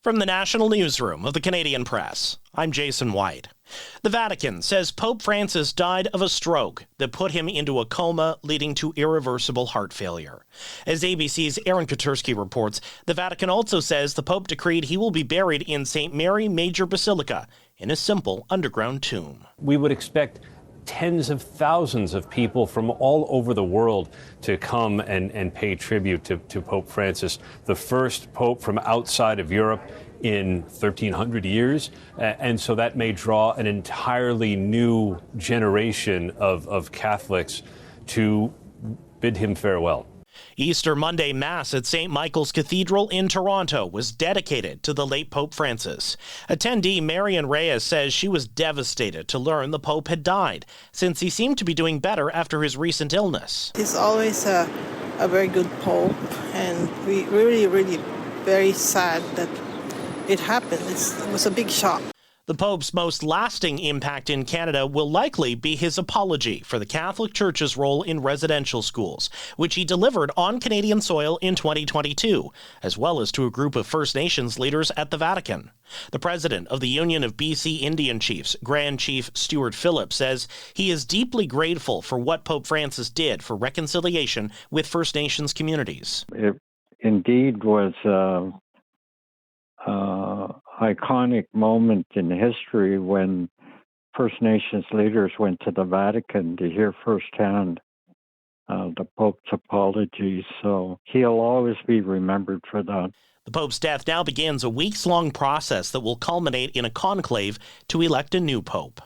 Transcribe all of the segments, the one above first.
From the National Newsroom of the Canadian Press, I'm Jason White. The Vatican says Pope Francis died of a stroke that put him into a coma, leading to irreversible heart failure. As ABC's Aaron Katersky reports, the Vatican also says the Pope decreed he will be buried in St. Mary Major Basilica in a simple underground tomb. We would expect tens of thousands of people from all over the world to come and pay tribute to Pope Francis, the first pope from outside of Europe in 1,300 years. And so that may draw an entirely new generation of Catholics to bid him farewell. Easter Monday Mass at St. Michael's Cathedral in Toronto was dedicated to the late Pope Francis. Attendee Marian Reyes says she was devastated to learn the Pope had died, since he seemed to be doing better after his recent illness. He's always a very good Pope, and we really very sad that it happened. It was a big shock. The Pope's most lasting impact in Canada will likely be his apology for the Catholic Church's role in residential schools, which he delivered on Canadian soil in 2022, as well as to a group of First Nations leaders at the Vatican. The president of the Union of BC Indian Chiefs, Grand Chief Stuart Phillips, says he is deeply grateful for what Pope Francis did for reconciliation with First Nations communities. It indeed was iconic moment in history when First Nations leaders went to the Vatican to hear firsthand the Pope's apologies. So he'll always be remembered for that. The Pope's death now begins a weeks-long process that will culminate in a conclave to elect a new Pope.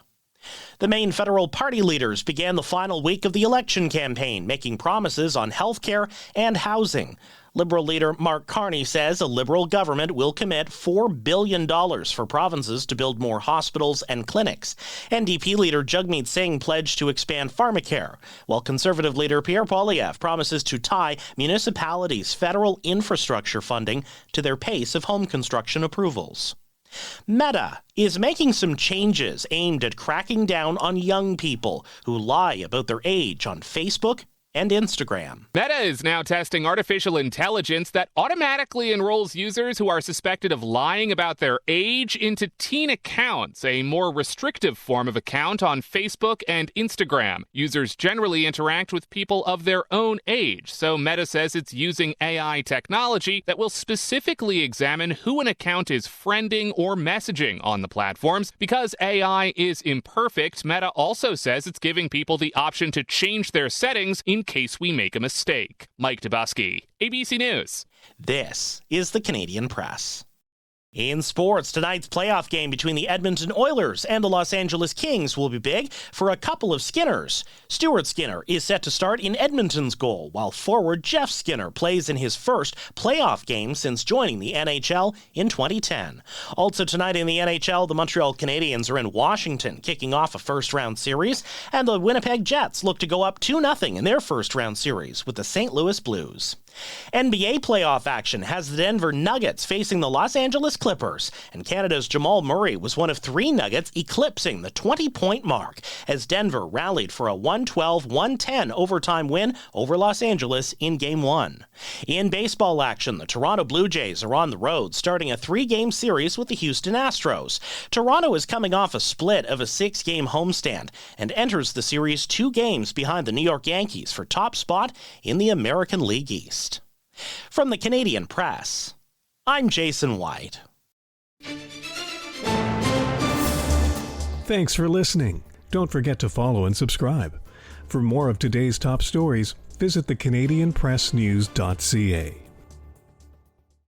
The main federal party leaders began the final week of the election campaign, making promises on health care and housing. Liberal leader Mark Carney says a Liberal government will commit $4 billion for provinces to build more hospitals and clinics. NDP leader Jagmeet Singh pledged to expand pharmacare, while Conservative leader Pierre Poilievre promises to tie municipalities' federal infrastructure funding to their pace of home construction approvals. Meta is making some changes aimed at cracking down on young people who lie about their age on Facebook and Instagram. Meta is now testing artificial intelligence that automatically enrolls users who are suspected of lying about their age into teen accounts, a more restrictive form of account on Facebook and Instagram. Users generally interact with people of their own age, so Meta says it's using AI technology that will specifically examine who an account is friending or messaging on the platforms. Because AI is imperfect, Meta also says it's giving people the option to change their settings in case we make a mistake. Mike Dubusky, ABC News. This is the Canadian Press. In sports, tonight's playoff game between the Edmonton Oilers and the Los Angeles Kings will be big for a couple of Skinners. Stuart Skinner is set to start in Edmonton's goal, while forward Jeff Skinner plays in his first playoff game since joining the NHL in 2010. Also tonight in the NHL, the Montreal Canadiens are in Washington, kicking off a first-round series, and the Winnipeg Jets look to go up 2-0 in their first-round series with the St. Louis Blues. NBA playoff action has the Denver Nuggets facing the Los Angeles Clippers, and Canada's Jamal Murray was one of three Nuggets eclipsing the 20-point mark as Denver rallied for a 112-110 overtime win over Los Angeles in Game 1. In baseball action, the Toronto Blue Jays are on the road, starting a 3-game series with the Houston Astros. Toronto is coming off a split of a 6-game homestand and enters the series 2 games behind the New York Yankees for top spot in the American League East. From the Canadian Press, I'm Jason White. Thanks for listening. Don't forget to follow and subscribe. For more of today's top stories, visit thecanadianpressnews.ca.